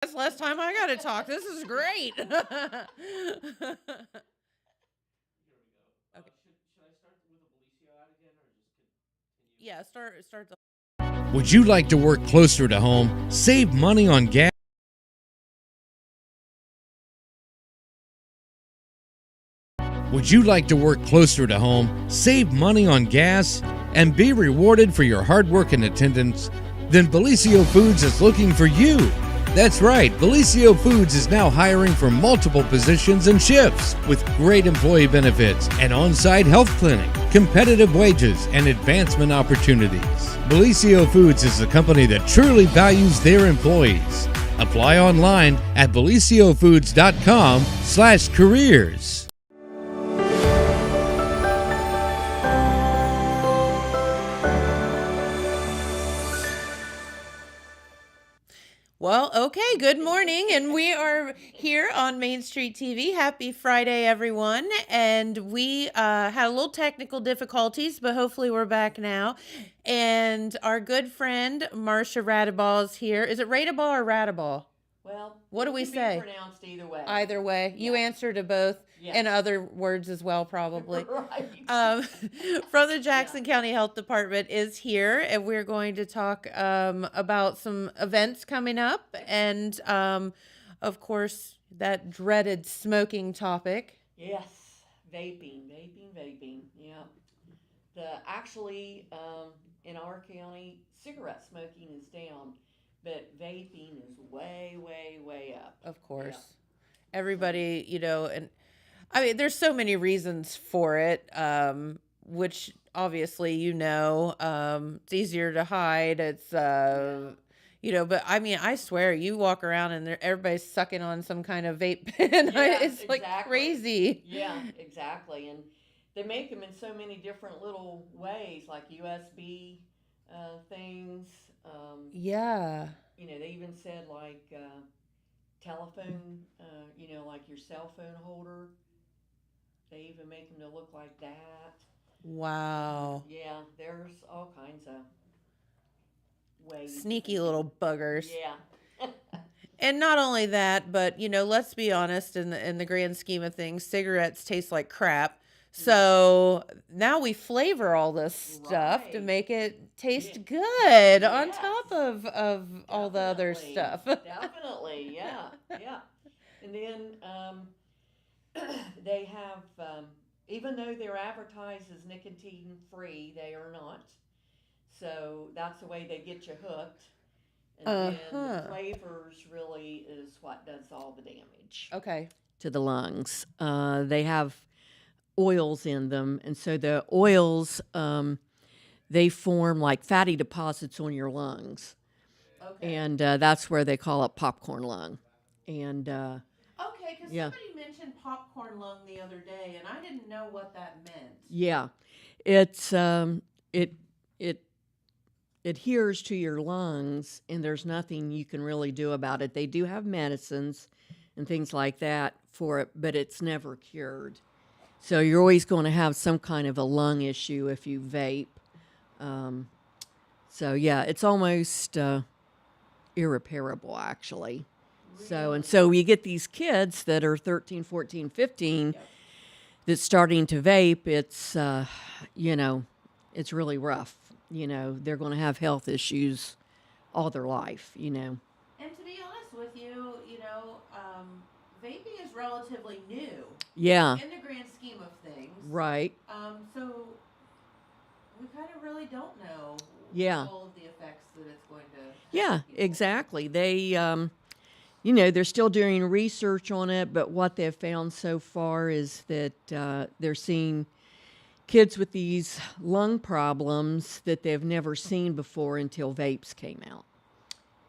That's the last time I got to talk. This is great. Okay. Yeah, start the Would you like to work closer to home, save money on gas? Would you like to work closer to home, save money on gas, and be rewarded for your hard work and attendance? Then Belicio Foods is looking for you. That's right, Belicio Foods is now hiring for multiple positions and shifts with great employee benefits, an on-site health clinic, competitive wages, and advancement opportunities. Belicio Foods is a company that truly values their employees. Apply online at beliciofoods.com/careers. Well, okay, good morning. And we are here on Main Street TV. Happy Friday, everyone. And we had a little technical difficulties, but hopefully we're back now. And our good friend, Marcia Radaball, is here. Is it Radaball or Radaball? Well, What do it we can say? be pronounced either way. Either way. You Yeah. answer to both and Yes. other words as well, probably. Right. From the Jackson County Health Department is here, and we're going to talk about some events coming up, and of course that dreaded smoking topic. Yes, vaping. Yeah. In our county, cigarette smoking is down, but vaping is way up. Of course, everybody, and I mean, there's so many reasons for it, which obviously, it's easier to hide. It's, but I mean, I swear, you walk around and everybody's sucking on some kind of vape pen. Yeah, It's like exactly. crazy. Yeah, exactly. And they make them in so many different little ways, like USB things. Yeah. They even said like telephone, like your cell phone holder. They even make them to look like that. Wow. Yeah, there's all kinds of ways. Sneaky little buggers. Yeah. And not only that, but let's be honest, in the grand scheme of things, cigarettes taste like crap. So now we flavor all this stuff to Right. make it taste Yeah. good on Yes. top of all the other stuff. Definitely, yeah, yeah. And then they have, even though they're advertised as nicotine free, they are not. So that's the way they get you hooked. And then the Uh-huh. flavors really is what does all the damage Okay. to the lungs. They have oils in them, and so the oils they form like fatty deposits on your lungs, Okay. and that's where they call it popcorn lung. And Okay, because yeah, somebody mentioned popcorn lung the other day, and I didn't know what that meant. yeah, it's it adheres to your lungs, and there's nothing you can really do about it. They do have medicines and things like that for it, but it's never cured. So you're always going to have some kind of a lung issue if you vape. Um, so yeah, it's almost irreparable actually. So you get these kids that are 13, 14, 15 that's starting to vape. It's it's really rough. They're going to have health issues all their life. And to be honest with you, vaping is relatively new Yeah. in the grand scheme of things. Right. So we kind of really don't know Yeah. all of the effects that it's going to have Yeah, on people. exactly. They're still doing research on it, but what they've found so far is that they're seeing kids with these lung problems that they've never seen before until vapes came out,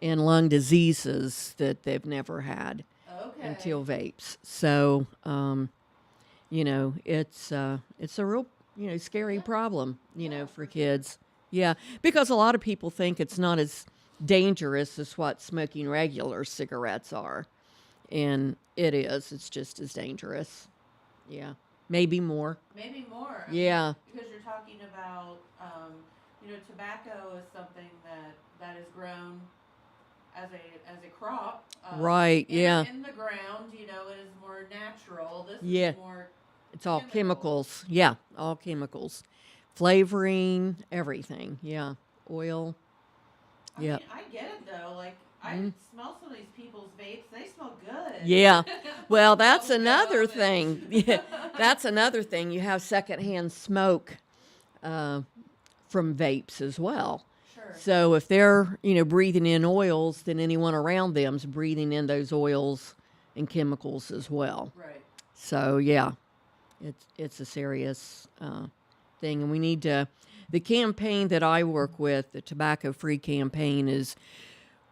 and lung diseases that they've never had Okay. until vapes. So, it's a real scary problem for kids. Yeah, because a lot of people think it's not as dangerous as what smoking regular cigarettes are, and it is. It's just as dangerous. Yeah, maybe more. Maybe more. Yeah. Because you're talking about, tobacco is something that is grown as a crop. Right, yeah. In the ground, you know, it is more natural. This Yeah. is more It's all chemical. chemicals. Yeah, all chemicals. Flavoring, everything. Yeah. Oil. I Yeah. mean, I get it though. Like I smell some of these people's vapes; they smell good. Yeah. Well, that's Bubble another gum thing. Yeah. That's another thing. You have secondhand smoke from vapes as well. Sure. So if they're, breathing in oils, then anyone around them's breathing in those oils and chemicals as well. Right. So yeah, it's a serious thing, and we need to. The campaign that I work with, the Tobacco Free campaign, is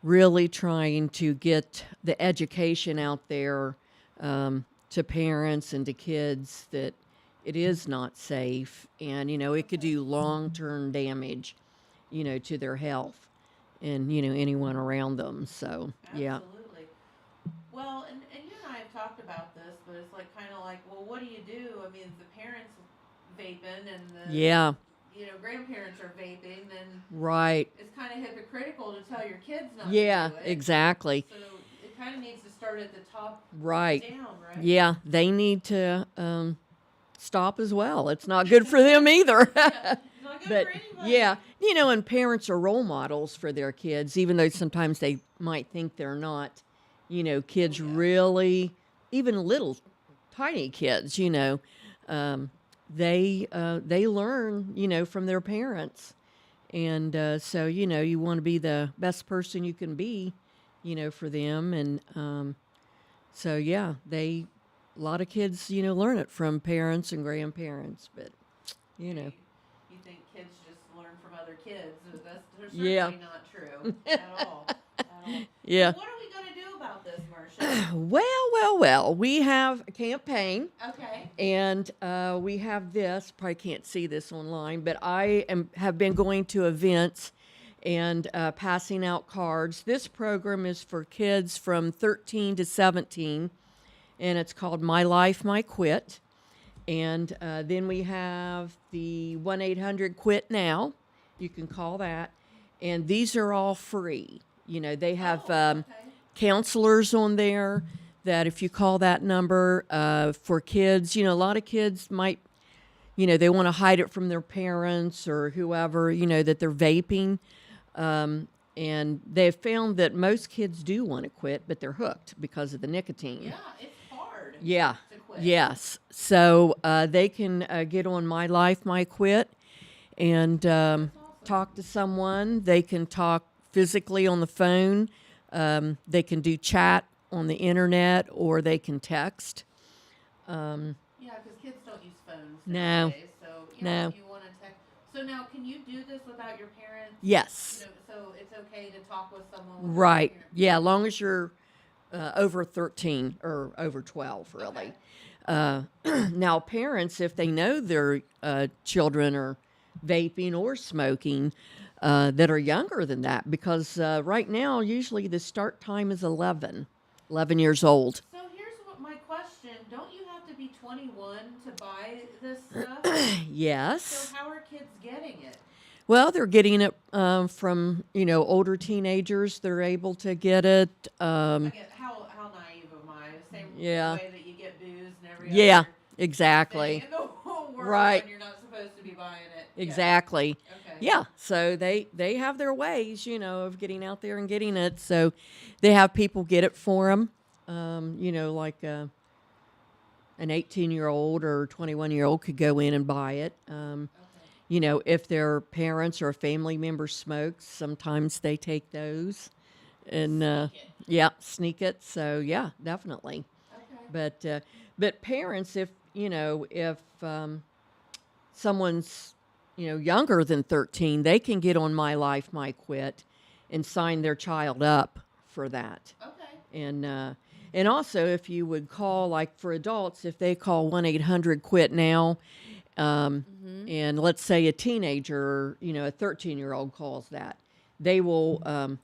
really trying to get the education out there to parents and to kids that it is not safe, and it could do long-term damage, to their health and anyone around them. So yeah. Absolutely. Well, and you and I have talked about this, but it's like kind of like, well, what do you do? I mean, the parents vaping and the Yeah. Grandparents are vaping, then Right. it's kind of hypocritical to tell your kids not Yeah, to do it. exactly. So it kind of needs to start at the top Right. down, right? Yeah, they need to stop as well. It's not good for them either. It's not good But for anybody. yeah, and parents are role models for their kids, even though sometimes they might think they're not. Kids really, even little tiny kids, they learn, from their parents, and so you want to be the best person you can be, for them, and so yeah, a lot of kids, learn it from parents and grandparents, but You think kids just learn from other kids? That's certainly Yeah. not true at all. At all. yeah. What are we going to do about this, Marcia? Well, we have a campaign. Okay. And we have this. Probably can't see this online, but I have been going to events and passing out cards. This program is for kids from 13 to 17, and it's called My Life, My Quit. And then we have the 1-800-QUIT Now. You can call that. And these are all free. They have Okay. counselors on there that if you call that number for kids, a lot of kids might, they want to hide it from their parents or whoever, that they're vaping. And they've found that most kids do want to quit, but they're hooked because of the nicotine. Yeah, it's hard. Yeah. To quit. Yes. So they can get on My Life, My Quit and talk to someone. They can talk physically on the phone. They can do chat on the internet, or they can text. Yeah, because kids don't use phones No. nowadays. So No. if you want to text. So now, can you do this without your parents? Yes. So it's okay to talk with someone. Without Right. your parents? Yeah, as long as you're over 13 or over 12, really. Now, parents, if they know their children are vaping or smoking, that are younger than that, because right now, usually the start time is 11 years old. So here's my question: don't you have to be 21 to buy this stuff? Yes. So how are kids getting it? Well, they're getting it from, older teenagers. They're able to get it. I get how naive am I? Same Yeah. way that you get booze and every Yeah, other exactly. thing in the whole world Right. when you're not supposed to be buying it. Exactly. Yeah. Okay. Yeah, so they have their ways, of getting out there and getting it. So they have people get it for them, like an 18-year-old or 21-year-old could go in and buy it. Okay. If their parents or a family member smokes, sometimes they take those and sneak it. So yeah, definitely. Okay. But parents, if someone's younger than 13, they can get on My Life, My Quit and sign their child up for that. Okay. And also, if you would call, like for adults, if they call 1-800-QUIT Now, and let's say a teenager, a 13-year-old calls that, they will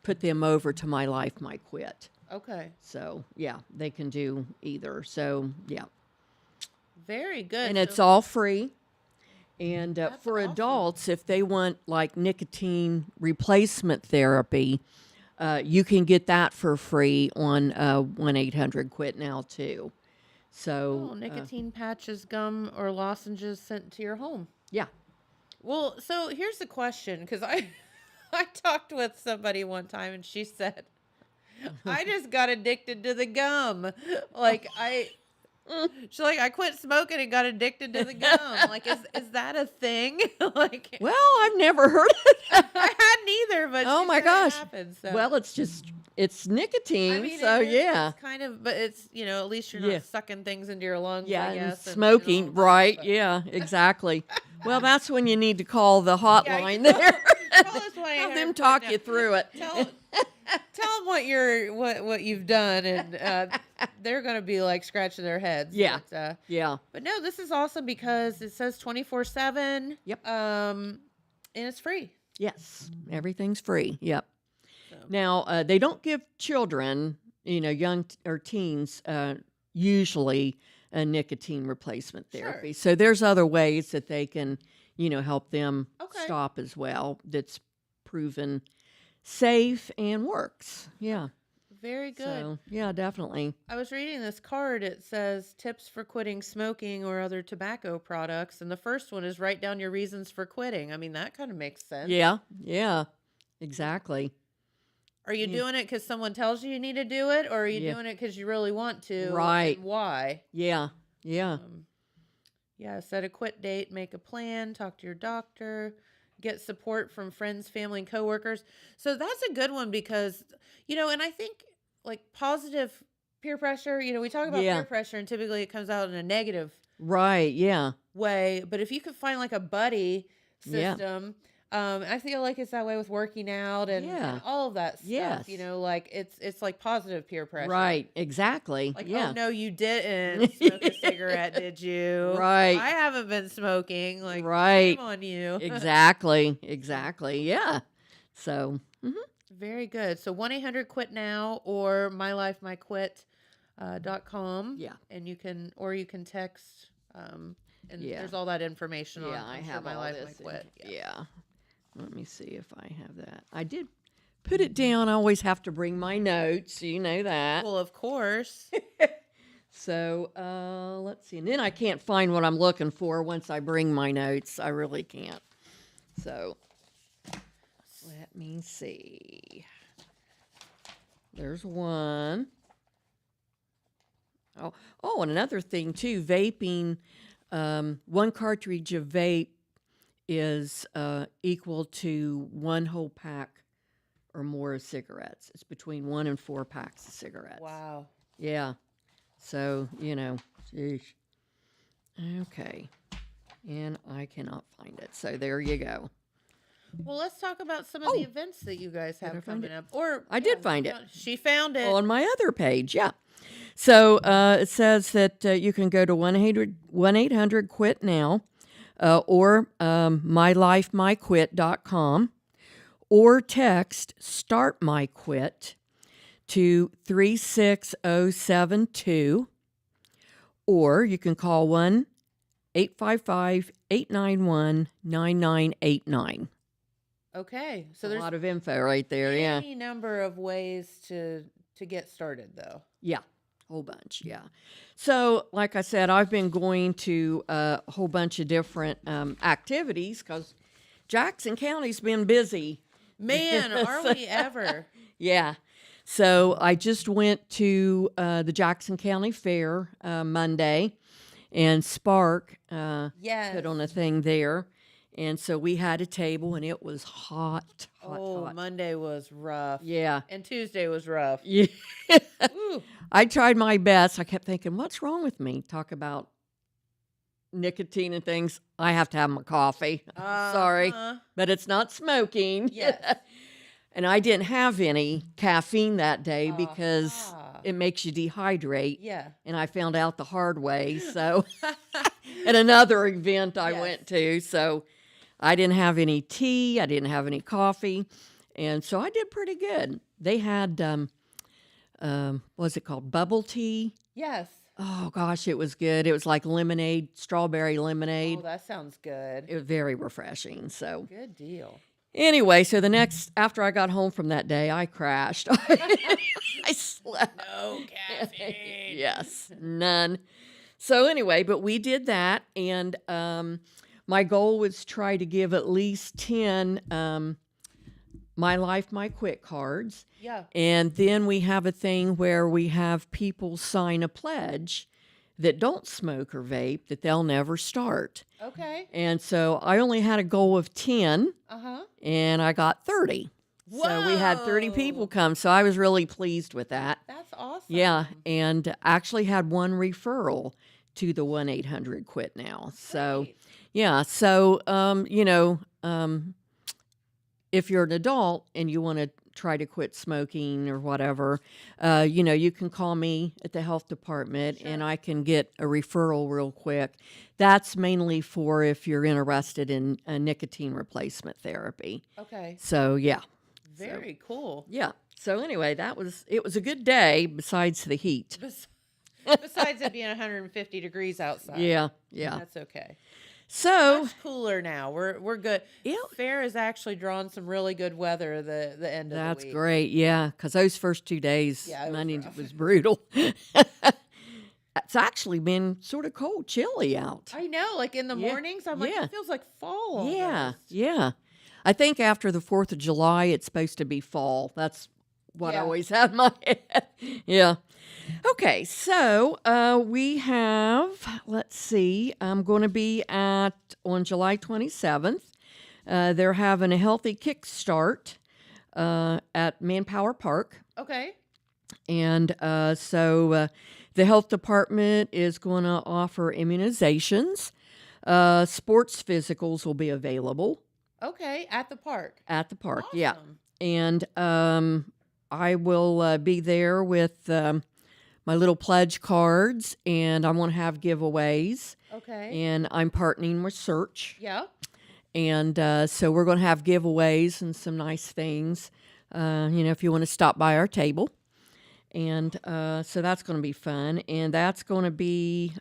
put them over to My Life, My Quit. Okay. So yeah, they can do either. So yeah, Very good. and it's So- all free. And That's for awesome. adults, if they want like nicotine replacement therapy, you can get that for free on 1-800-QUIT-NOW too. So Oh, nicotine patches, gum, or lozenges sent to your home. yeah. Well, so here's the question, because I talked with somebody one time and she said, I just got addicted to the gum. Like she's like, I quit smoking and got addicted to the gum. Like, is that a thing? Like, Well, I've never heard it. I hadn't either, but Oh she my said it gosh. happened, so. Well, it's nicotine, I mean, so it is, yeah. it's kind of, but it's, at least you're not Yeah. sucking things into your lungs, Yeah, I and guess. and all smoking, that, right? but- Yeah, exactly. Well, that's when you need to call the Yeah, hotline call- there. call us when I Have heard them put talk down- you through it. Tell them what you've done, and they're gonna be like scratching their heads. Yeah. But, Yeah. but no, this is awesome because it says 24/7. Yep. And it's free. Yes, everything's free. Yep. So. Now, they don't give children, young or teens, usually a nicotine replacement therapy. So there's other ways that they can, help them Okay. stop as well. That's proven safe and works. Yeah. Very good. So yeah, definitely. I was reading this card. It says tips for quitting smoking or other tobacco products, and the first one is write down your reasons for quitting. I mean, that kind of makes sense. Yeah. Yeah. Exactly. Are you doing it because someone tells you need to do it, or are you Yeah. doing it because you really want to? Right. And why? Yeah. Yeah. Yeah, set a quit date, make a plan, talk to your doctor, get support from friends, family, and coworkers. So that's a good one because, and I think like positive peer pressure, we talk about Yeah. peer pressure and typically it comes out in a negative Right. Yeah. way. But if you could find like a buddy Yeah. system, I feel like it's that way with working out and Yeah. all of that stuff, Yes. like it's like positive peer pressure. Right. Exactly. Like, yeah. oh no, you didn't smoke a cigarette, did you? Right. I haven't been smoking. Like, Right. shame on you. Exactly. Exactly. Yeah. So, Very good. So 1-800-QUIT-NOW or mylifemyquit.com. Yeah. And you can text, and Yeah. there's all that information on yeah, I I'm sure have My all Life, this. My Quit. Yeah. Let me see if I have that. I did put it down. I always have to bring my notes. You know that. Well, of course. So, let's see. And then I can't find what I'm looking for once I bring my notes. I really can't. So, let me see. There's one. Oh, and another thing too, vaping, one cartridge of vape is equal to one whole pack or more of cigarettes. It's between 1 and 4 packs of cigarettes. Wow. Yeah. So, geez. Okay. And I cannot find it. So there you go. Well, let's talk about some of the events that you guys I have find coming it? up. Or I did find it. She found it. On my other page, yeah. So it says that you can go to 1-800-QUIT-NOW or mylifemyquit.com or text Start My Quit to 36072, or you can call 1-855-891-9989. Okay. So A there's lot of info right there, yeah. any number of ways to get started, though. Yeah, whole bunch, yeah. So, like I said, I've been going to a whole bunch of different activities because Jackson County's been busy. Man, are we ever? Yeah. So I just went to the Jackson County Fair Monday, and Spark Yes. put on a thing there. And so we had a table, and it was hot. Oh, Monday was rough. Yeah. And Tuesday was rough. Yeah. Ooh. I tried my best. I kept thinking, what's wrong with me? Talk about nicotine and things. I have to have my coffee. Sorry. Uh-huh. But it's not smoking. Yes. And I didn't have any caffeine that day because Ah. it makes you dehydrate. Yeah. And I found out the hard way. So at another event I Yes. went to. So I didn't have any tea. I didn't have any coffee. And so I did pretty good. They had, what was it called? Bubble tea. Yes. Oh, gosh, it was good. It was like lemonade, strawberry lemonade. Oh, that sounds good. It was very refreshing. So, Good deal. Anyway, so the next after I got home from that day, I crashed. I slept. No caffeine. Yes, none. So anyway, but we did that, and my goal was try to give at least 10 My Life, My Quit cards. Yeah. And then we have a thing where we have people sign a pledge that don't smoke or vape that they'll never start. Okay. And so I only had a goal of 10, Uh-huh. and I got 30. So we had 30 people Whoa. come, so I was really pleased with that. That's awesome. Yeah, and actually had one referral to the 1-800-QUIT now. So, Great. yeah, so, if you're an adult and you want to try to quit smoking or whatever, you can call me at the health department and I can get a referral real quick. That's mainly for if you're interested in nicotine replacement therapy. Okay. So, yeah. Very cool. Yeah. So anyway, it was a good day besides the heat. Besides it being 150 degrees outside. Yeah. Yeah. That's okay. So, Much cooler now. We're good. yeah, Fair has actually drawn some really good weather the end of the that's week. great. Yeah, because those first 2 days, Yeah, it was Monday rough. was brutal. It's actually been sort of cold, chilly out. I know, like in the Yeah. mornings, I'm like, Yeah. it feels like fall. Yeah, almost. yeah. I think after the 4th of July, it's supposed to be fall. That's what I Yeah. always had in my head. Yeah. Okay, so we have, let's see, I'm going to be on July 27th. They're having a healthy kickstart at Manpower Park. Okay. And so the health department is going to offer immunizations. Sports physicals will be available Okay. At the park. at the park. Yeah. Awesome. And I will be there with my little pledge cards, and I'm going to have giveaways. Okay. And I'm partnering with Search. Yeah. And so we're going to have giveaways and some nice things, if you want to stop by our table. And so that's going to be fun. And that's going to be,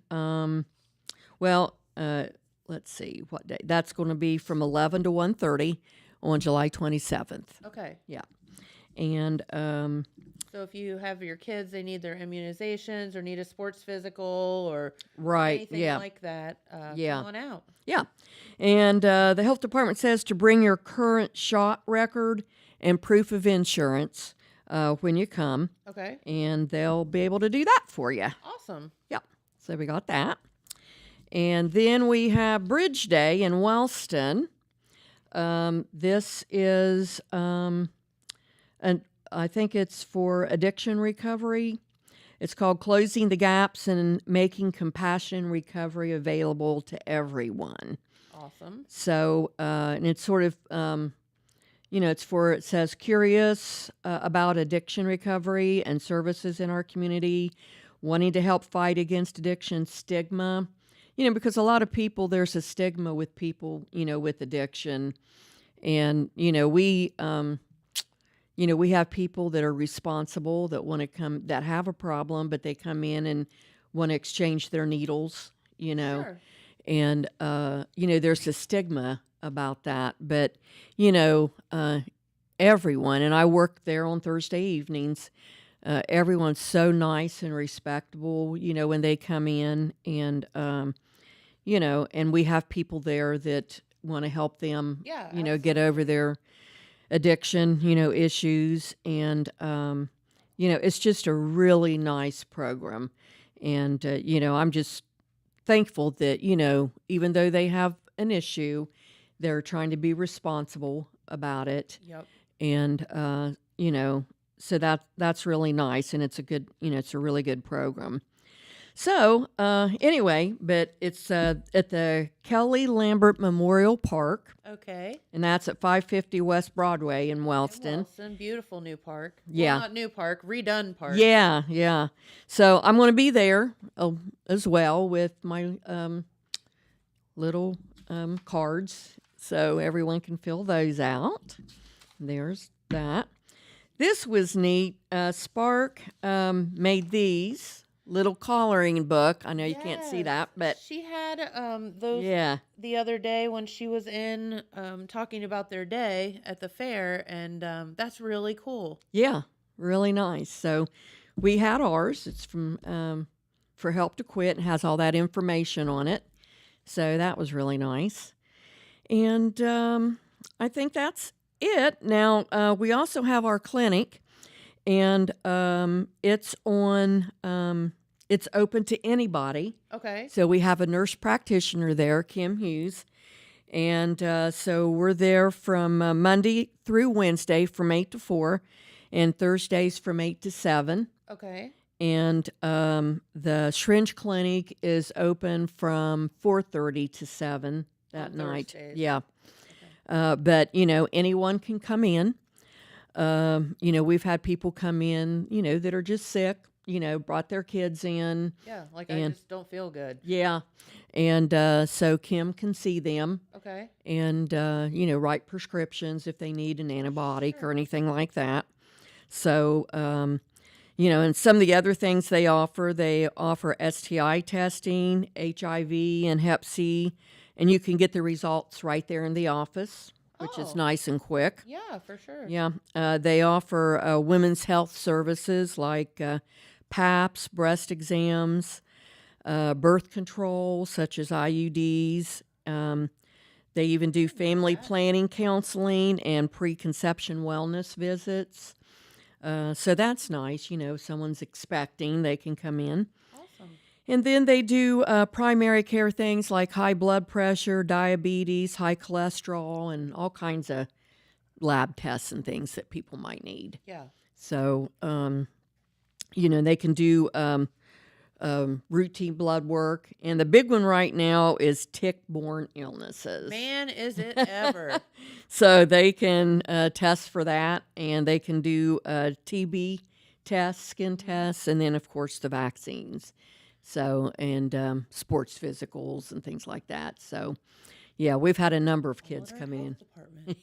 let's see, what day? That's going to be from 11 to 1:30 on July 27th. Okay. Yeah. And So if you have your kids, they need their immunizations or need a sports physical or right, anything yeah. like that, Yeah. come on out. Yeah. And the health department says to bring your current shot record and proof of insurance when you come, Okay. and they'll be able to do that for you. Awesome. Yep. So we got that. And then we have Bridge Day in Wellston. This is, I think it's for addiction recovery. It's called Closing the Gaps and Making Compassion Recovery Available to Everyone. Awesome. So, and it's sort of, it says curious about addiction recovery and services in our community, wanting to help fight against addiction stigma. Because a lot of people, there's a stigma with people, with addiction. And, we have people that are responsible that want to come, that have a problem, but they come in and want to exchange their needles, Sure. and there's a stigma about that, but everyone, and I work there on Thursday evenings, everyone's so nice and respectable when they come in, and and we have people there that want to help them Yeah. get over their addiction issues, and it's just a really nice program, and I'm just thankful that even though they have an issue, they're trying to be responsible about it, Yep. and so that's really nice, and it's a good it's a really good program. So anyway, but it's at the Kelly Lambert Memorial Park, Okay. and that's at 550 West Broadway in In Wellston. Wellston, beautiful new park. Yeah. Well, not new park, redone park. Yeah, yeah. So I'm going to be there as well with my little cards, so everyone can fill those out. There's that. This was neat. Spark made these little coloring book. I know you can't see Yes. that, but She had those yeah, the other day when she was in talking about their day at the fair, and that's really cool. yeah, really nice. So we had ours. It's from for Help to Quit and has all that information on it. So that was really nice. And I think that's it. Now, we also have our clinic, and it's on, it's open to anybody. Okay. So we have a nurse practitioner there, Kim Hughes. And so we're there from Monday through Wednesday from 8 to 4, and Thursdays from 8 to 7. Okay. And the Shringe Clinic is open from 4:30 to 7 that On night. Thursdays. Yeah. But, you know, anyone can come in. You know, we've had people come in, you know, that are just sick, you know, brought their kids in. Yeah, like I And- just don't feel good. Yeah. And so Kim can see them Okay. and, you know, write prescriptions if they need an antibiotic or anything like that. So, you know, and some of the other things they offer STI testing, HIV, and Hep C, and you can get the results right there in the office, which is Oh. nice and quick. Yeah, for sure. Yeah, they offer women's health services like PAPs, breast exams, birth control such as IUDs. They even do family planning counseling and preconception wellness visits. So that's nice. You know, if someone's expecting, they can come in. Awesome. And then they do primary care things like high blood pressure, diabetes, high cholesterol, and all kinds of lab tests and things that people might need. Yeah. So, you know, they can do routine blood work. And the big one right now is tick-borne illnesses. Man, is it ever. So they can test for that, and they can do TB tests, skin tests, and then, of course, the vaccines. So, and sports physicals and things like that. So, yeah, we've had a number of kids What our come health in. department.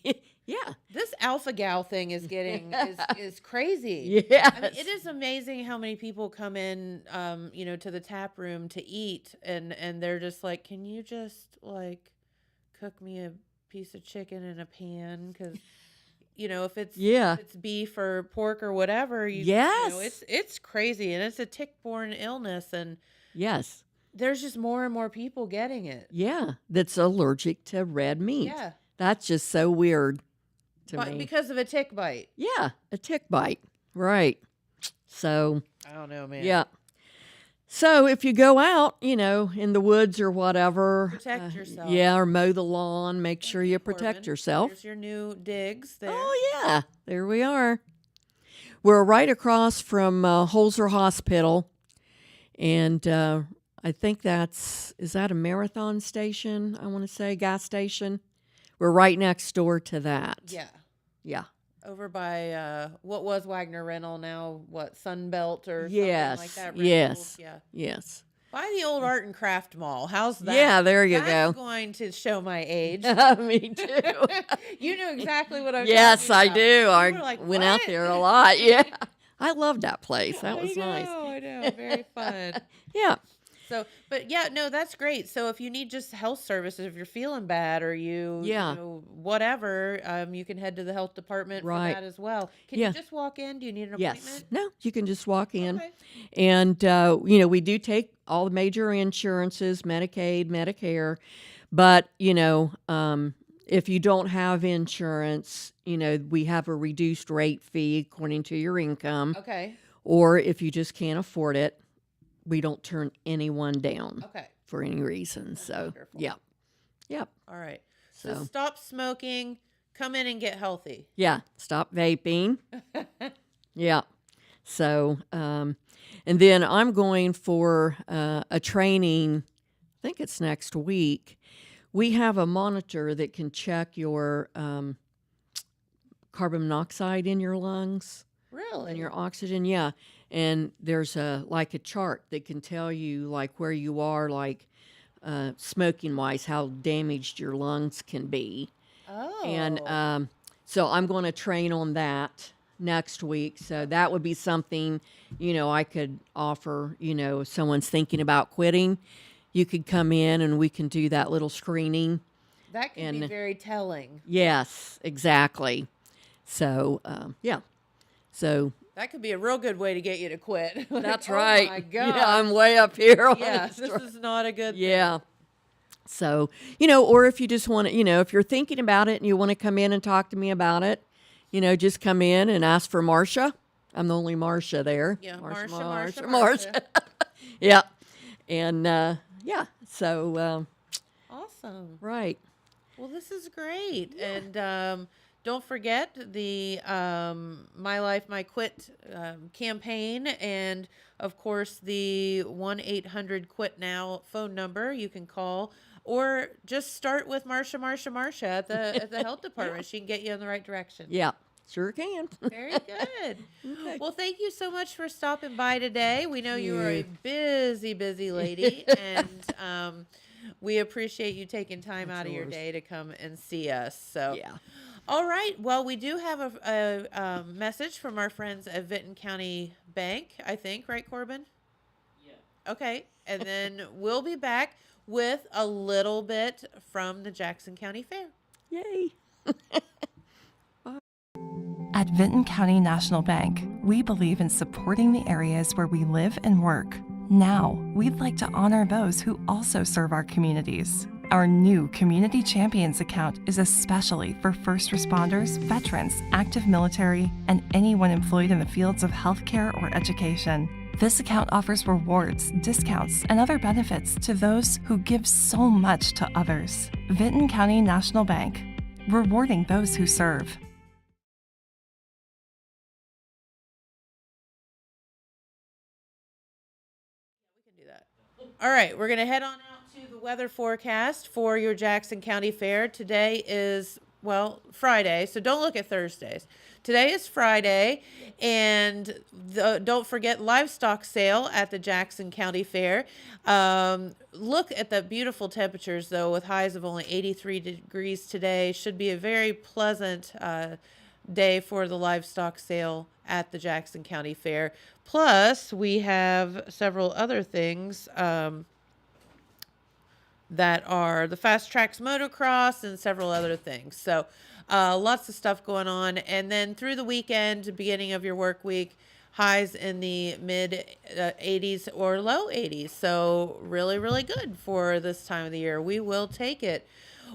Yeah. This alpha gal thing is getting is crazy. Yes. I mean, it is amazing how many people come in, you know, to the tap room to eat, and they're just like, "Can you just like cook me a piece of chicken in a pan?" Because you know, if Yeah. it's beef or pork or whatever, you know, Yes. it's crazy, and it's a tick-borne illness, and Yes. there's just more and more people getting it. Yeah. That's allergic to red meat. Yeah, That's just so weird to but me. because of a tick bite. Yeah. A tick bite. Right. So, I don't know, man. yeah. So if you go out, you know, in the woods or whatever, Protect yourself. Yeah, or mow the lawn, make sure you protect Corbin, yourself. There's your new digs there. Oh yeah, there we are. We're right across from Holzer Hospital, and I think is that a Marathon station? I want to say gas station. We're right next door to that. Yeah. Yeah. Over by what was Wagner Rental, now what, Sunbelt or Yes. something like that? Yes. Rentals? Yeah. Yes. By the old Art and Craft Mall. How's that? Yeah, there you That's go. going to show my age. Me too. You know exactly what I'm Yes, talking I about. do. You I were like, went out "What?" there a lot. Yeah. I loved that place. That was I nice. know, very fun. Yeah. So, but yeah, no, that's great. So if you need just health services, if you're feeling bad or Yeah. you know, whatever, you can head to the health department Right. for that as well. Can Yeah. you just walk in? Do you need an Yes. appointment? No, you can just walk in. Okay. And, you know, we do take all the major insurances, Medicaid, Medicare. But, you know, if you don't have insurance, you know, we have a reduced rate fee according to your income. Okay. Or if you just can't afford it, we don't turn anyone down Okay. for any reason. So, wonderful. yeah. Yep. All right. So So, stop smoking, come in and get healthy. yeah. Stop vaping. Yeah. So, and then I'm going for a training, I think it's next week. We have a monitor that can check your carbon monoxide in your lungs Really? and your oxygen. Yeah. And there's a chart that can tell you like where you are, like smoking wise, how damaged your lungs can be. Oh. And so I'm going to train on that next week. So that would be something, I could offer, if someone's thinking about quitting, you could come in and we can do that little screening. That can be And- very telling. Yes, exactly. So, yeah. So That could be a real good way to get you to quit. Like, that's oh right. my God. Yeah, I'm way up here. on Yeah, this this dr- is not a good thing. Yeah. So, or if you just want to, if you're thinking about it and you want to come in and talk to me about it, just come in and ask for Marcia. I'm the only Marcia there. Yeah, Marcia. Yeah. And, yeah. So, Awesome. right. Well, this is great. And don't forget the My Life, My Quit campaign. And, of course, the 1-800-QUIT NOW phone number you can call. Or just start with Marcia at the health department. She can get you in the right direction. Yeah. Sure can. Very good. Well, thank you so much for stopping by today. We know you are a busy lady, and we appreciate you taking time out of your yours. day to come and see us. So, Yeah. all right. Well, we do have a message from our friends at Vinton County Bank, I think, right, Corbin? Yeah. Okay. And then we'll be back with a little bit from the Jackson County Fair. Yay. At Vinton County National Bank, we believe in supporting the areas where we live and work. Now, we'd like to honor those who also serve our communities. Our new Community Champions account is especially for first responders, veterans, active military, and anyone employed in the fields of healthcare or education. This account offers rewards, discounts, and other benefits to those who give so much to others. Vinton County National Bank, rewarding those who serve. All right, we're going to head on out to the weather forecast for your Jackson County Fair. Today is, well, Friday, so don't look at Thursdays. Today is Friday, and don't forget livestock sale at the Jackson County Fair. Look at the beautiful temperatures, though, with highs of only 83 degrees today. Should be a very pleasant day for the livestock sale at the Jackson County Fair. Plus, we have several other things that are the Fast Tracks Motocross and several other things. So lots of stuff going on. And then through the weekend, beginning of your work week, highs in the mid 80s or low 80s. So really, really good for this time of the year. We will take it.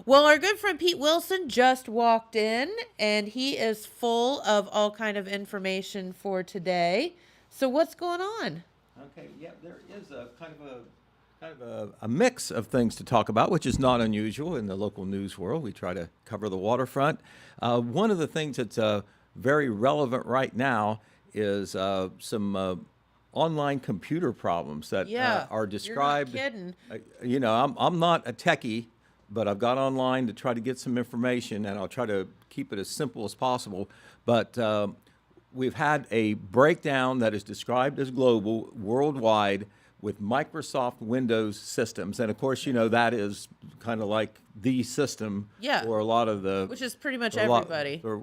Well, our good friend Pete Wilson just walked in, and he is full of all kind of information for today. So what's going on? Okay, yeah, there is a kind of a mix of things to talk about, which is not unusual in the local news world. We try to cover the waterfront. One of the things that's very relevant right now is some online computer problems that are described. You're not kidding. You know, I'm not a techie, but I've got online to try to get some information, and I'll try to keep it as simple as possible. But we've had a breakdown that is described as global, worldwide, with Microsoft Windows systems. And of course, you know, that is kind of like the system for a lot of the... Which is pretty much for a lot- everybody. for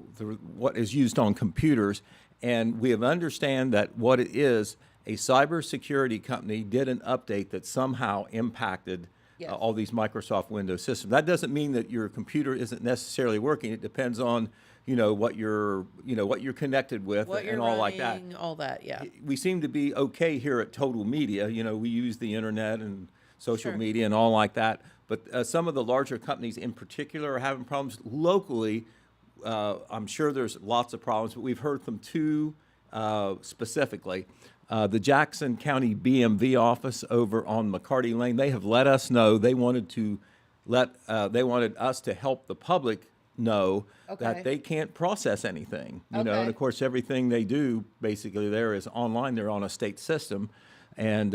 what is used on computers. And we have understand that what it is, a cybersecurity company did an update that somehow impacted Yes. all these Microsoft Windows systems. That doesn't mean that your computer isn't necessarily working. It depends on, what you're connected with What you're and all like that. running, all that, yeah. We seem to be okay here at Total Media. We use the internet and social Sure. media and all like that. But some of the larger companies in particular are having problems locally. I'm sure there's lots of problems, but we've heard from two specifically. The Jackson County BMV office over on McCarty Lane, they have let us know they wanted us to help the public know Okay. that they can't process anything. And Okay. of course everything they do basically there is online. They're on a state system, and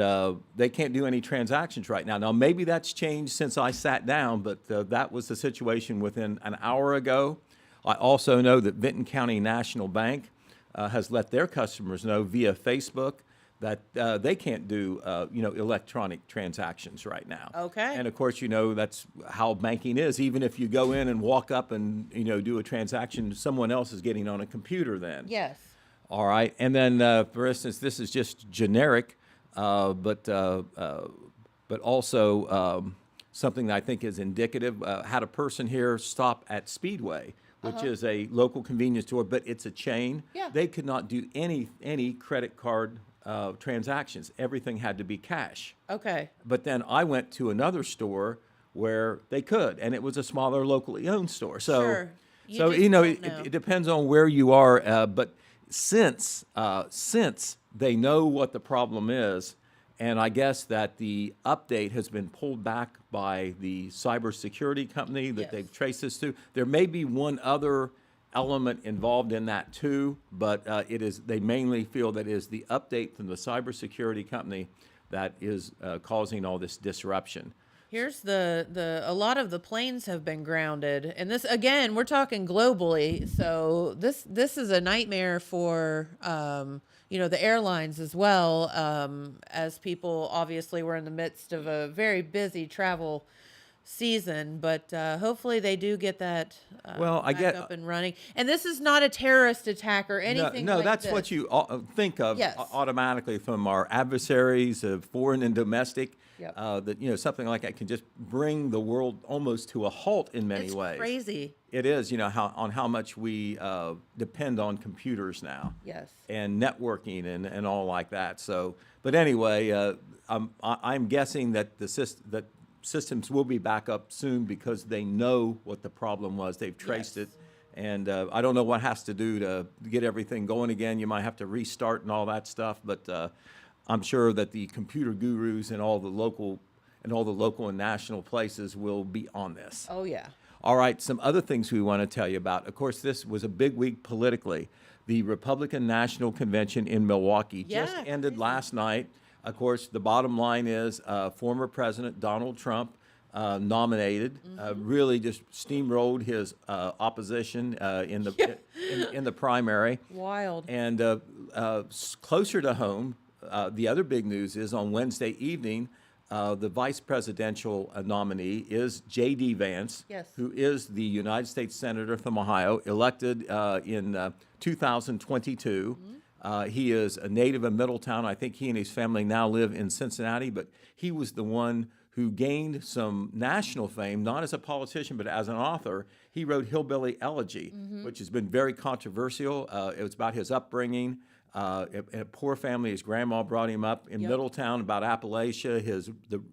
they can't do any transactions right now. Now maybe that's changed since I sat down, but that was the situation within an hour ago. I also know that Vinton County National Bank has let their customers know via Facebook that they can't do, electronic transactions right now. Okay. And of course, that's how banking is. Even if you go in and walk up and, do a transaction, someone else is getting on a computer then. Yes. All right, and then for instance, this is just generic, but also something that I think is indicative. Had a person here stop at Speedway, which is a local convenience store, but it's a chain. Yeah. They could not do any credit card transactions. Everything had to be cash. Okay. But then I went to another store where they could, and it was a smaller locally owned store. So, Sure. You so just you know, don't it, know. it depends on where you are. But since they know what the problem is, and I guess that the update has been pulled back by the cybersecurity company that Yes. they've traced this to, there may be one other element involved in that too, but they mainly feel that it is the update from the cybersecurity company that is causing all this disruption. Here's a lot of the planes have been grounded, and this again, we're talking globally. So this is a nightmare for the airlines as well, as people obviously were in the midst of a very busy travel season, but hopefully they do get that Well, I back get- up and running. And this is not a terrorist attack or anything. No, like that's this. what you think of Yes. automatically from our adversaries, foreign and domestic. Yep. That something like that can just bring the world almost to a halt in many It's ways. crazy. It is, how much we depend on computers now. Yes. And networking and all like that. So, but anyway, I'm guessing that that systems will be back up soon because they know what the problem was. They've traced Yes. it. And I don't know what has to do to get everything going again. You might have to restart and all that stuff, but I'm sure that the computer gurus and all the local and national places will be on this. Oh yeah. All right, some other things we want to tell you about. Of course, this was a big week politically. The Republican National Convention in Milwaukee just Yeah, ended last night. Of course, the bottom line is former President Donald Trump nominated, really just steamrolled his opposition in the primary. Wild. And closer to home, the other big news is on Wednesday evening, the vice presidential nominee is J.D. Vance, Yes. who is the United States Senator from Ohio, elected in 2022. He is a native of Middletown. I think he and his family now live in Cincinnati, but he was the one who gained some national fame, not as a politician, but as an author. He wrote Hillbilly Elegy, which has been very controversial. It was about his upbringing. A poor family. His grandma brought him up in Middletown, about Appalachia.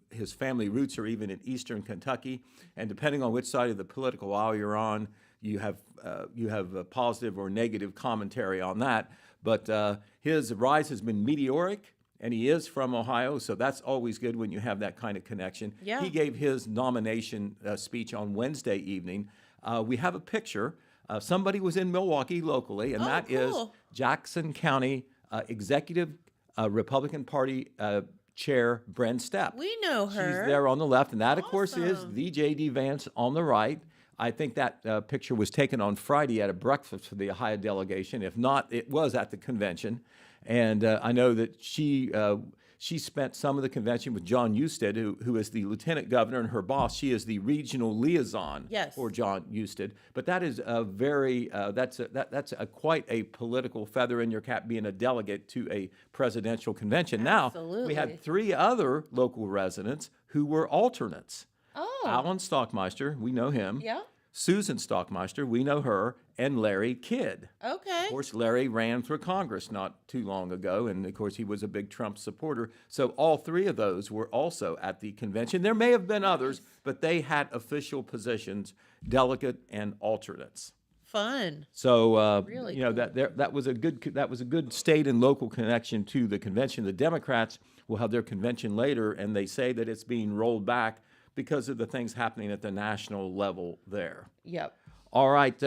His family roots are even in eastern Kentucky. And depending on which side of the political aisle you're on, you have a positive or negative commentary on that. But his rise has been meteoric, and he is from Ohio, so that's always good when you have that kind of connection. Yeah. He gave his nomination speech on Wednesday evening. We have a picture. Somebody was in Milwaukee locally, and that is cool. Jackson County Executive Republican Party Chair Bren Stepp. We know her. She's there on the left, and that, of course, is Awesome. the J.D. Vance on the right. I think that picture was taken on Friday at a breakfast for the Ohio delegation. If not, it was at the convention. And I know that she spent some of the convention with John Husted, who is the lieutenant governor, and her boss. She is the regional liaison Yes. for John Husted. But that is a very that's quite a political feather in your cap, being a delegate to a presidential convention. Now we Absolutely. had 3 other local residents who were alternates. Oh. Alan Stockmeister, we know him. Yeah. Susan Stockmeister, we know her, and Larry Kidd. Okay. Of course, Larry ran for Congress not too long ago, and of course, he was a big Trump supporter. So all 3 of those were also at the convention. There may have been others, but they had official positions, delegate and alternates. Fun. So Really that was a good state and local connection to the convention. The Democrats will have their convention later, and they say that it's being rolled back because of the things happening at the national level there. Yep. All right,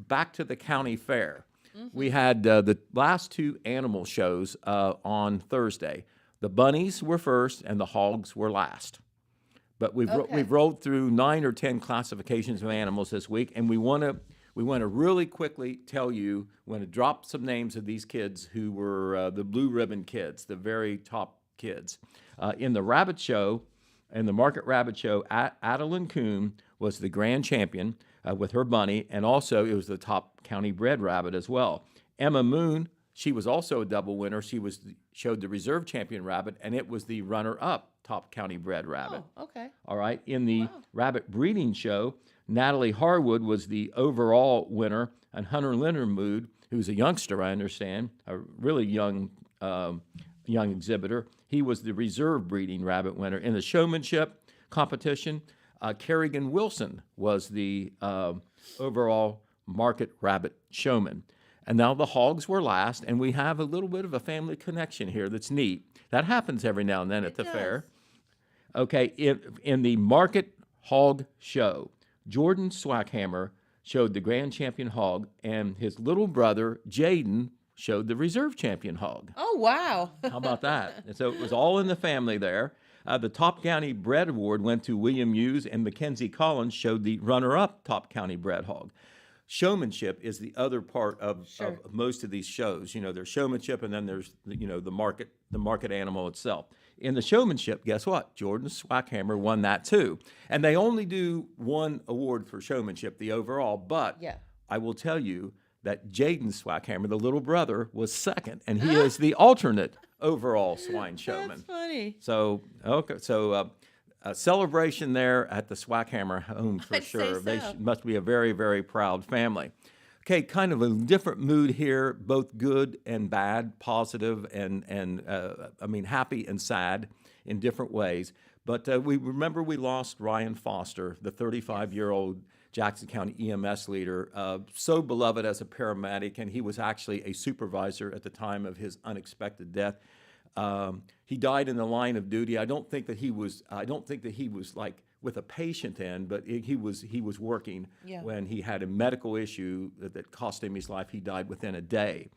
back to the county fair. We had the last 2 animal shows on Thursday. The bunnies were first, and the hogs were last. But we've rolled through 9 or 10 classifications of animals this week, and we want to really quickly tell you, we want to drop some names of these kids who were the blue ribbon kids, the very top kids. In the rabbit show, in the Market Rabbit Show, Adeline Coon was the grand champion with her bunny, and also it was the top county bred rabbit as well. Emma Moon, She was also a double winner. She showed the reserve champion rabbit, and it was the runner-up top county bred rabbit. Oh, okay. All right. In the rabbit breeding show, Natalie Harwood was the overall winner, and Hunter Lindermood, who's a youngster, I understand, a really young exhibitor, he was the reserve breeding rabbit winner. In the showmanship competition, Kerrigan Wilson was the overall market rabbit showman. And now the hogs were last, and we have a little bit of a family connection here that's neat. That happens every now and then at the fair. Okay, in the market hog show, Jordan Swackhammer showed the grand champion hog, and his little brother, Jaden, showed the reserve champion hog. Oh, wow. How about that? And so it was all in the family there. The Top County Bred Award went to William Hughes, and Mackenzie Collins showed the runner-up Top County Bred hog. Showmanship is the other part of most of these shows. You know, there's showmanship, and then there's the market animal itself. In the showmanship, guess what? Jordan Swackhammer won that too. And they only do one award for showmanship, the overall. But I will tell you that Jaden Swackhammer, the little brother, was second, and he is the alternate overall swine showman. That's funny. So a celebration there at the Swackhammer home for I'd say sure. They so. must be a very, very proud family. Okay, kind of a different mood here, both good and bad, positive and happy and sad in different ways. But we lost Ryan Foster, the 35-year-old Jackson County EMS leader, so beloved as a paramedic, and he was actually a supervisor at the time of his unexpected death. He died in the line of duty. I don't think that he was like with a patient then, but he was working when he had a medical issue that cost him his life. He died within a day.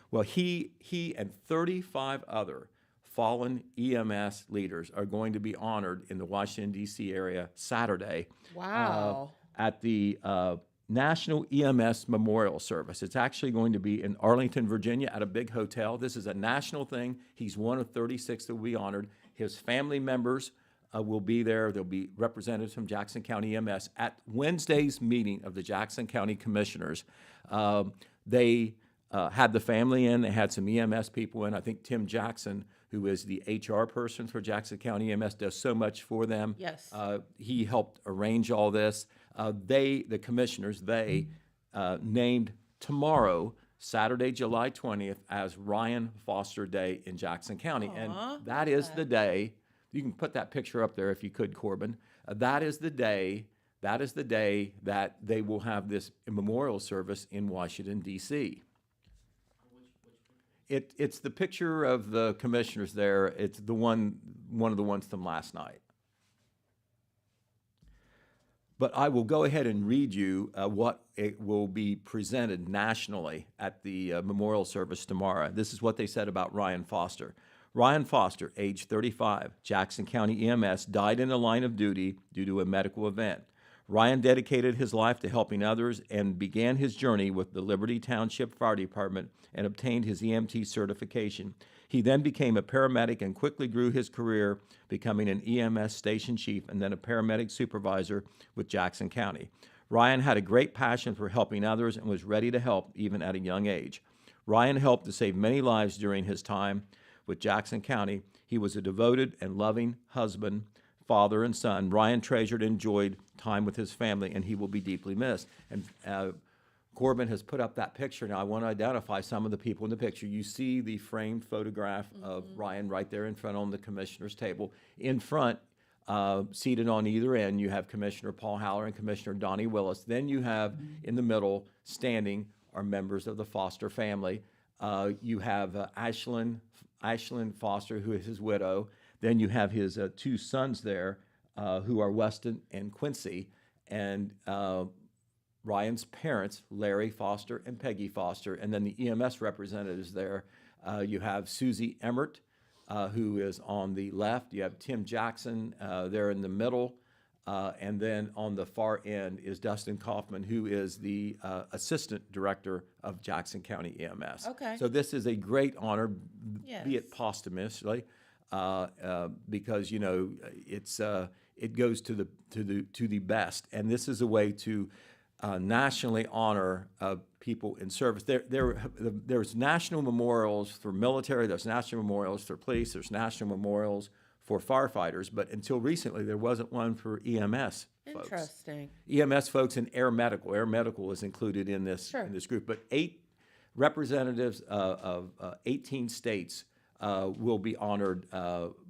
Well, he and 35 other fallen EMS leaders are going to be honored in the Washington, D.C. area Saturday. Wow. At the National EMS Memorial Service. It's actually going to be in Arlington, Virginia at a big hotel. This is a national thing. He's one of 36 that will be honored. His family members will be there. There'll be representatives from Jackson County EMS at Wednesday's meeting of the Jackson County Commissioners. They had the family in. They had some EMS people in. I think Tim Jackson, who is the HR person for Jackson County EMS, does so much for them. Yes. He helped arrange all this. The commissioners, named tomorrow, Saturday, July 20th, as Ryan Foster Day in Jackson County. And that is the day, you can put that picture up there if you could, Corbin. That is the day that they will have this memorial service in Washington, D.C. It's the picture of the commissioners there. It's the one of the ones from last night. But I will go ahead and read you what it will be presented nationally at the memorial service tomorrow. This is what they said about Ryan Foster. Ryan Foster, age 35, Jackson County EMS, died in the line of duty due to a medical event. Ryan dedicated his life to helping others and began his journey with the Liberty Township Fire Department and obtained his EMT certification. He then became a paramedic and quickly grew his career, becoming an EMS station chief and then a paramedic supervisor with Jackson County. Ryan had a great passion for helping others and was ready to help even at a young age. Ryan helped to save many lives during his time with Jackson County. He was a devoted and loving husband, father, and son. Ryan treasured and enjoyed time with his family, and he will be deeply missed. And Corbin has put up that picture. Now, I want to identify some of the people in the picture. You see the framed photograph of Ryan right there in front on the commissioner's table. In front, seated on either end, you have Commissioner Paul Haller and Commissioner Donnie Willis. Then you have, in the middle, standing, are members of the Foster family. You have Ashlyn Foster, who is his widow. Then you have his two sons there, who are Weston and Quincy. And Ryan's parents, Larry Foster and Peggy Foster, and then the EMS representatives there. You have Susie Emmert, who is on the left. You have Tim Jackson there in the middle. And then on the far end is Dustin Kaufman, who is the assistant director of Jackson County EMS. Okay. So this is a great honor, Yes. be it posthumously, because it goes to the best, and this is a way to nationally honor people in service. There's national memorials for military, there's national memorials for police, there's national memorials for firefighters, but until recently, there wasn't one for EMS folks. Interesting. EMS folks and air medical. Air medical is included in this group, but 8 representatives of 18 states will be honored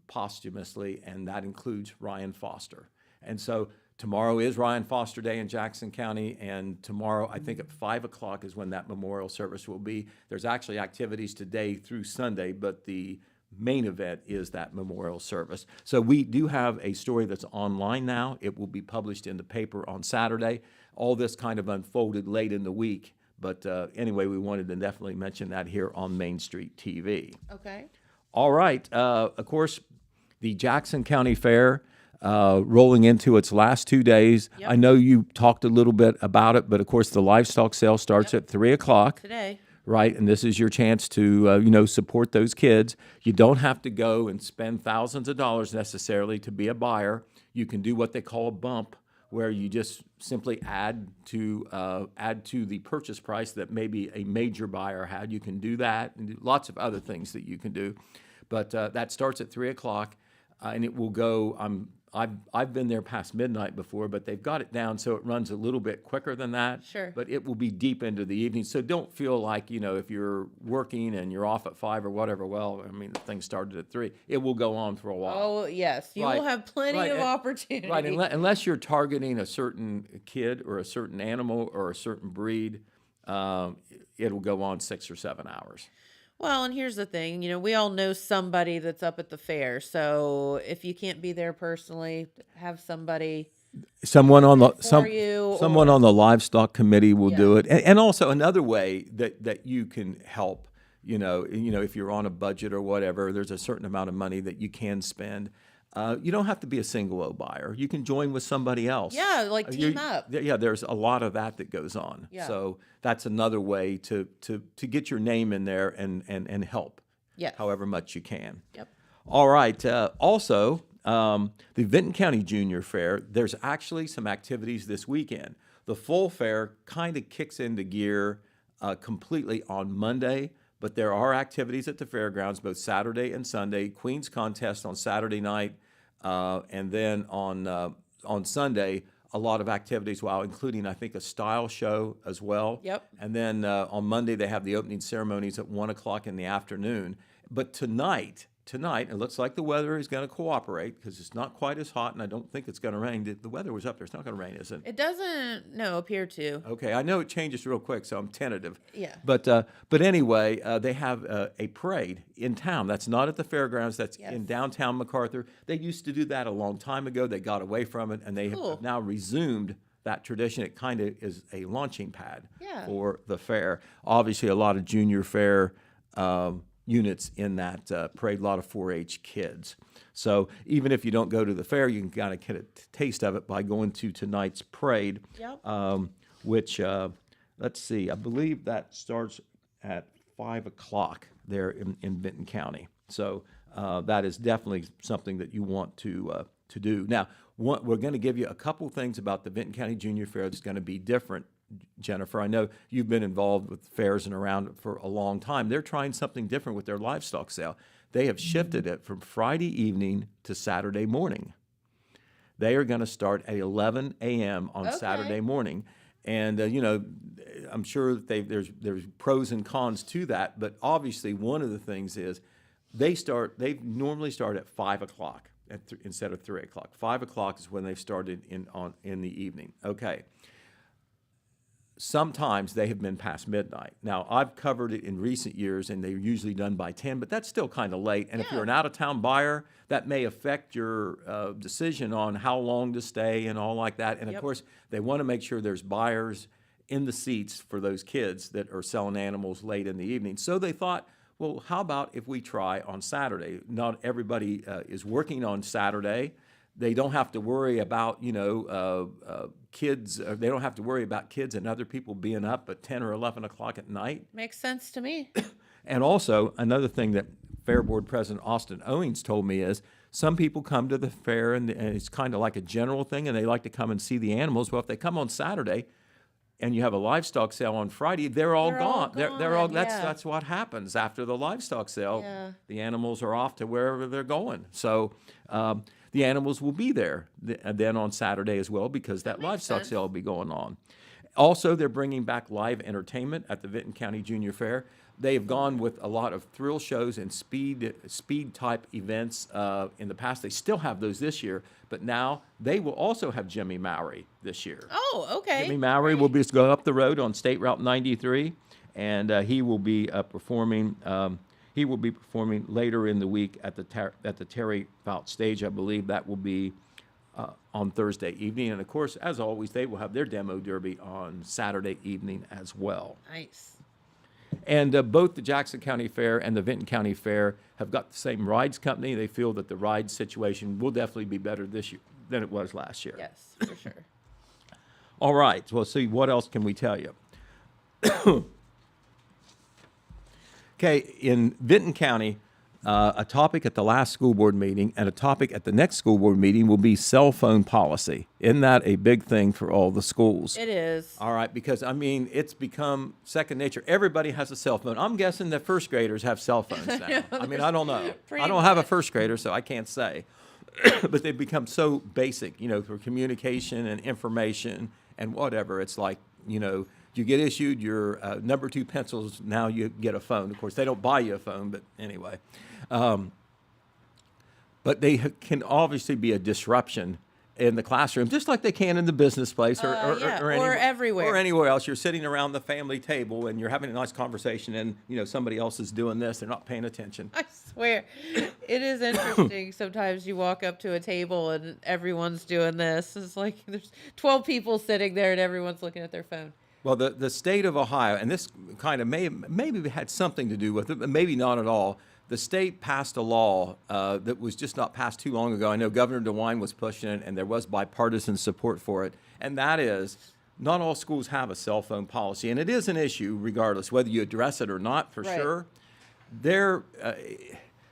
posthumously, and that includes Ryan Foster. And so tomorrow is Ryan Foster Day in Jackson County, and tomorrow, I think at 5 o'clock is when that memorial service will be. There's actually activities today through Sunday, but the main event is that memorial service. So we do have a story that's online now. It will be published in the paper on Saturday. All this kind of unfolded late in the week, but anyway, we wanted to definitely mention that here on Main Street TV. Okay. All right. Of course, the Jackson County Fair rolling into its last 2 days. Yep. I know you talked a little bit about it, but of course, the livestock sale starts at 3 o'clock. Today. Right, and this is your chance to, support those kids. You don't have to go and spend thousands of dollars necessarily to be a buyer. You can do what they call a bump, where you just simply add to the purchase price that maybe a major buyer had. You can do that, and lots of other things that you can do. But that starts at 3 o'clock, and it will go. I've been there past midnight before, but they've got it down so it runs a little bit quicker than that. Sure. But it will be deep into the evening, so don't feel like, if you're working and you're off at 5 or whatever, well, I mean, the thing started at 3. It will go on for a while. Oh, yes. You Right. will have plenty Right. of opportunity. Right, unless you're targeting a certain kid or a certain animal or a certain breed, it'll go on 6 or 7 hours. Well, and here's the thing, we all know somebody that's up at the fair. So if you can't be there personally, have somebody. Someone on the For you, someone or- on the livestock committee will do Yeah. it, and also another way that you can help. If you're on a budget or whatever, there's a certain amount of money that you can spend. You don't have to be a single buyer. You can join with somebody else. Yeah, like team up. Yeah, there's a lot of that goes on. Yeah. So that's another way to get your name in there and help. Yes. However much you can. Yep. All right. Also, the Vinton County Junior Fair, there's actually some activities this weekend. The full fair kind of kicks into gear completely on Monday, but there are activities at the fairgrounds both Saturday and Sunday. Queen's Contest on Saturday night, and then on Sunday, a lot of activities, including, I think, a style show as well. Yep. And then on Monday, they have the opening ceremonies at 1 o'clock in the afternoon. But tonight, it looks like the weather is going to cooperate because it's not quite as hot, and I don't think it's going to rain. The weather was up there. It's not going to rain, is it? It doesn't, appear to. Okay, I know it changes real quick, so I'm tentative. Yeah. But anyway, they have a parade in town. That's not at the fairgrounds. That's Yes. in downtown MacArthur. They used to do that a long time ago. They got away from it, and they Cool. have now resumed that tradition. It kind of is a launching pad Yeah. for the fair. Obviously, a lot of junior fair units in that parade, a lot of 4-H kids. So even if you don't go to the fair, you can kind of get a taste of it by going to tonight's parade, Yep. which, let's see, I believe that starts at 5 o'clock there in Benton County. So that is definitely something that you want to do. Now, we're going to give you a couple things about the Benton County Junior Fair that's going to be different. Jennifer, I know you've been involved with fairs and around for a long time. They're trying something different with their livestock sale. They have shifted it from Friday evening to Saturday morning. They are going to start at 11 a.m. on Okay. Saturday morning. And, I'm sure that there's pros and cons to that, but obviously one of the things is they normally start at 5 o'clock instead of 3 o'clock. 5 o'clock is when they started in the evening. Okay. Sometimes they have been past midnight. Now, I've covered it in recent years, and they're usually done by 10, but that's still kind of late. And if you're an out-of-town buyer, that may affect your decision on how long to stay and all like that. And, of Yep. course, they want to make sure there's buyers in the seats for those kids that are selling animals late in the evening. So they thought, well, how about if we try on Saturday? Not everybody is working on Saturday. They don't have to worry about, kids. They don't have to worry about kids and other people being up at 10 or 11 o'clock at night. Makes sense to me. And also, another thing that Fair Board President Austin Owings told me is some people come to the fair and it's kind of like a general thing, and they like to come and see the animals. Well, if they come on Saturday, and you have a livestock sale on Friday, they're all They're all gone. They're all. gone, That's yeah. that's what happens after the livestock sale. Yeah. The animals are off to wherever they're going. So the animals will be there then on Saturday as well, because that livestock sense. sale will be going on. Also, they're bringing back live entertainment at the Vinton County Junior Fair. They have gone with a lot of thrill shows and speed type events in the past. They still have those this year, but now they will also have Jimmy Mowry this year. Oh, okay. Jimmy Mowry will just go up the road on State Route 93, and he will be performing. He will be performing later in the week at the Terry Fout stage. I believe that will be on Thursday evening, and of course, as always, they will have their demo derby on Saturday evening as well. Nice. And both the Jackson County Fair and the Vinton County Fair have got the same rides company. They feel that the ride situation will definitely be better this year than it was last year. Yes, for sure. All right. Well, see, what else can we tell you? Okay, in Vinton County, a topic at the last school board meeting and a topic at the next school board meeting will be cell phone policy. Isn't that a big thing for all the schools? It is. All right, because I mean, it's become second nature. Everybody has a cell phone. I'm guessing that first graders have cell phones now. I mean, I don't know. Pretty I don't have a much. first grader, so I can't say. But they've become so basic, for communication and information and whatever. It's like, you get issued your number 2 pencils, now you get a phone. Of course, they don't buy you a phone, but anyway. But they can obviously be a disruption in the classroom, just like they can in the business place or everywhere. or anywhere else. You're sitting around the family table and you're having a nice conversation, and somebody else is doing this. They're not paying attention. I swear, it is interesting. Sometimes you walk up to a table and everyone's doing this. It's like there's 12 people sitting there and everyone's looking at their phone. Well, the state of Ohio, and this kind of maybe had something to do with it, but maybe not at all. The state passed a law that was just not passed too long ago. I know Governor DeWine was pushing it, and there was bipartisan support for it. And that is, not all schools have a cell phone policy, and it is an issue regardless whether you address it or not. For Right. sure, they're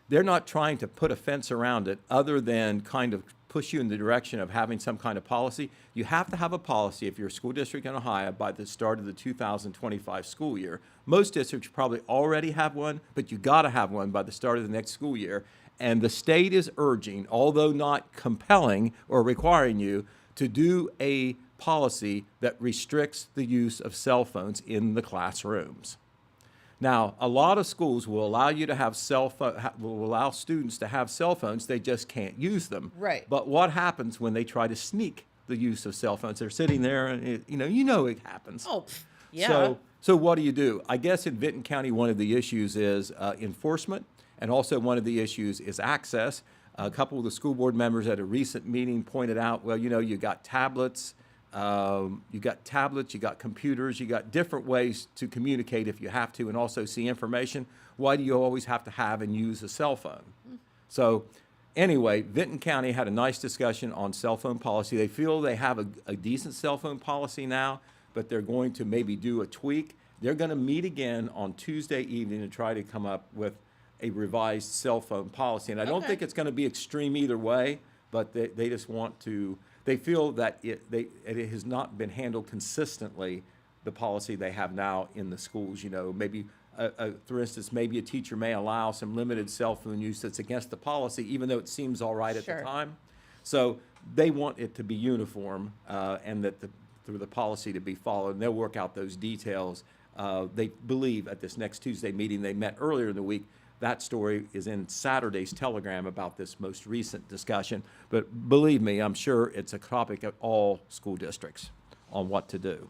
not trying to put a fence around it, other than kind of push you in the direction of having some kind of policy. You have to have a policy if you're a school district in Ohio by the start of the 2025 school year. Most districts probably already have one, but you got to have one by the start of the next school year. And the state is urging, although not compelling or requiring you, to do a policy that restricts the use of cell phones in the classrooms. Now, a lot of schools will allow you to have will allow students to have cell phones. They just can't use them. Right. But what happens when they try to sneak the use of cell phones? They're sitting there, and it happens. Oh, yeah. So what do? I guess in Vinton County, one of the issues is enforcement, and also one of the issues is access. A couple of the school board members at a recent meeting pointed out, well, you got tablets. You got computers, you got different ways to communicate if you have to, and also see information. Why do you always have to have and use a cell phone? So anyway, Vinton County had a nice discussion on cell phone policy. They feel they have a decent cell phone policy now, but they're going to maybe do a tweak. They're going to meet again on Tuesday evening to try to come up with a revised cell phone policy. And I don't Okay. think it's going to be extreme either way, but they just want to. They feel that it has not been handled consistently, the policy they have now in the schools. Maybe, for instance, maybe a teacher may allow some limited cell phone use that's against the policy, even though it seems all right at Sure. the time. So they want it to be uniform and that the policy to be followed, and they'll work out those details. They believe at this next Tuesday meeting they met earlier in the week. That story is in Saturday's Telegram about this most recent discussion. But believe me, I'm sure it's a topic at all school districts on what to do.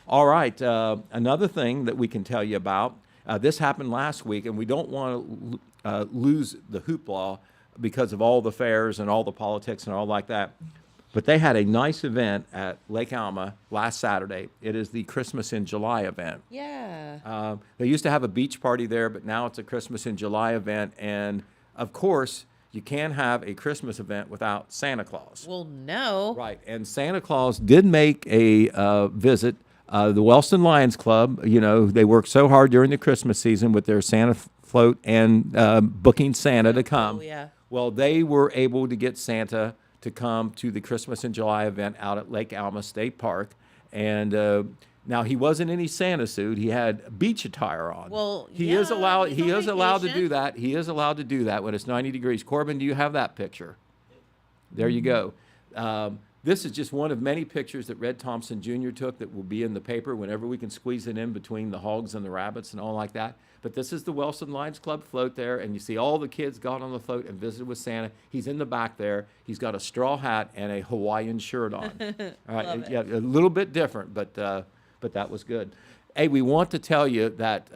All right, another thing that we can tell you about, this happened last week, and we don't want to lose the hoopla because of all the fairs and all the politics and all like that. But they had a nice event at Lake Alma last Saturday. It is the Christmas in July event. Yeah. They used to have a beach party there, but now it's a Christmas in July event. And of course, you can't have a Christmas event without Santa Claus. Well, no. Right. And Santa Claus did make a visit. The Wellston Lions Club, they worked so hard during the Christmas season with their Santa float and booking Santa to come. Oh, yeah. Well, they were able to get Santa to come to the Christmas in July event out at Lake Alma State Park. And Now, he wasn't in his Santa suit. He had beach attire on. Well, he is yeah, allowed. he's He on is allowed to do vacation. that. He is allowed to do that when it's 90 degrees. Corbin, do you have that picture? There you go. This is just one of many pictures that Red Thompson Jr. took that will be in the paper whenever we can squeeze it in between the hogs and the rabbits and all like that. But this is the Wellston Lions Club float there, and you see all the kids got on the float and visited with Santa. He's in the back there. He's got a straw hat and a Hawaiian shirt on. All right, Love it. yeah, a little bit different, but that was good. Hey, we want to tell you that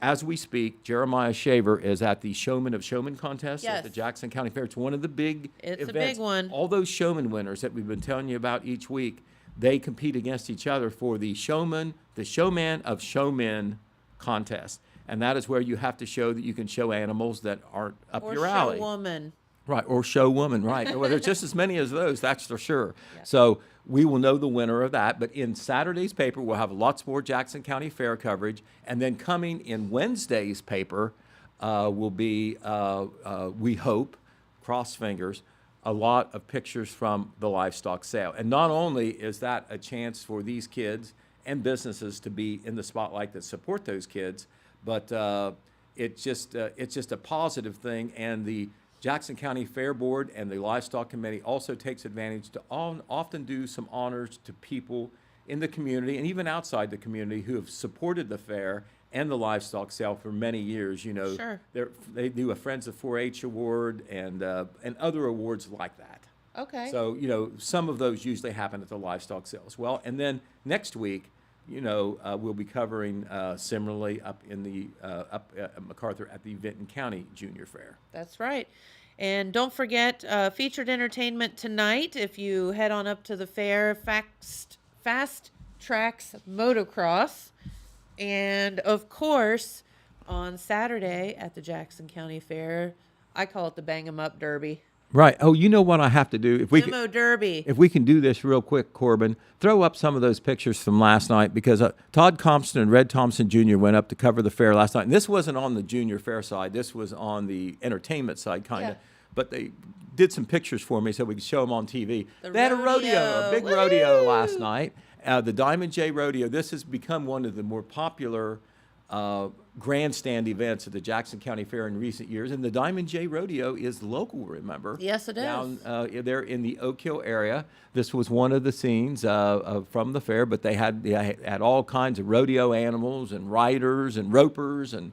as we speak, Jeremiah Shaver is at the Showman of Showman contest at the Yes. Jackson County Fair. It's one of the big It's a events. big one. All those showman winners that we've been telling you about each week, they compete against each other for the Showman of Showmen contest. And that is where you have to show that you can show animals that aren't up Or your show alley. woman. Right, or show woman, right. Well, there's just as many as those, that's for sure. So we will know the winner of that. But in Saturday's paper, we'll have lots more Jackson County Fair coverage. And then coming in Wednesday's paper will be, we hope, cross fingers, a lot of pictures from the livestock sale. And not only is that a chance for these kids and businesses to be in the spotlight that support those kids, but it's just a positive thing. And the Jackson County Fair Board and the Livestock Committee also takes advantage to often do some honors to people in the community and even outside the community who have supported the fair and the livestock sale for many years. You know, Sure. they do a Friends of 4-H award and other awards like that. Okay. So, you know, some of those usually happen at the livestock sale as well. And then next week, you know, we'll be covering similarly up in the up at MacArthur at the Vinton County Junior Fair. That's right. And don't forget featured entertainment tonight. If you head on up to the fair, Fast Tracks Motocross. And of course, on Saturday at the Jackson County Fair, I call it the Bang 'em Up Derby. Right. Oh, you know what I have to do if we can, Limo Derby. if we can do this real quick, Corbin, throw up some of those pictures from last night because Todd Compton and Red Thompson Jr. went up to cover the fair last night. And this wasn't on the junior fair side. This was on the entertainment side, kind of. Yeah. But they did some pictures for me so we could show them on TV. The They had a rodeo, a rodeo. big rodeo Woo! last night. The Diamond J Rodeo. This has become one of the more popular grandstand events at the Jackson County Fair in recent years. And the Diamond J Rodeo is local, remember? Yes, it Down is. there in the Oak Hill area. This was one of the scenes from the fair, but they had all kinds of rodeo animals and riders and ropers and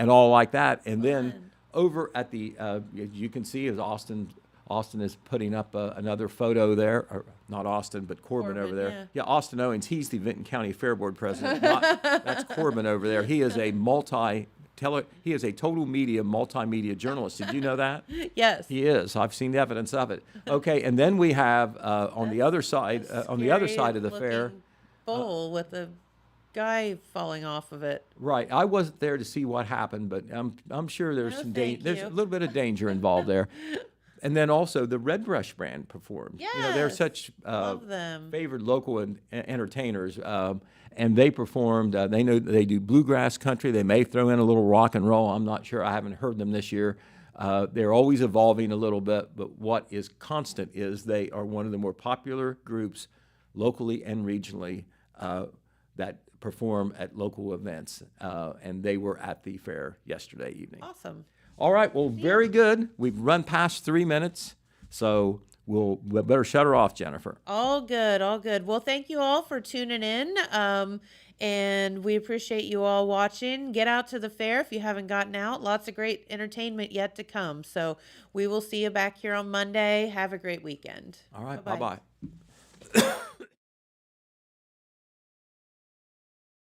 all like that. And then over at the, you can see as Austin is putting up another photo there, or not Austin, but Corbin over Corbin, there. yeah. Austin Owens, he's the Vinton County Fair Board president. That's Corbin over there. He is a he is a total media, multimedia journalist. Did you know that? Yes. He is. I've seen evidence of it. Okay, and then we have on the other side, on the other side of the fair. Scary-looking bowl with a guy falling off of it. Right. I wasn't there to see what happened, but I'm sure there's No, some thank there's you. a little bit of danger involved there. And then also the Red Brush Brand performed. You know, they're Yes. such Love them. favored local entertainers, and they performed. They know they do bluegrass country. They may throw in a little rock and roll. I'm not sure. I haven't heard them this year. They're always evolving a little bit, but what is constant is they are one of the more popular groups locally and regionally that perform at local events, and they were at the fair yesterday evening. Awesome. All right, well, very good. We've run past 3 minutes, so we better shut her off, Jennifer. All good, all good. Well, thank you all for tuning in. And we appreciate you all watching. Get out to the fair if you haven't gotten out. Lots of great entertainment yet to come. So we will see you back here on Monday. Have a great weekend. All right, Bye-bye. bye-bye.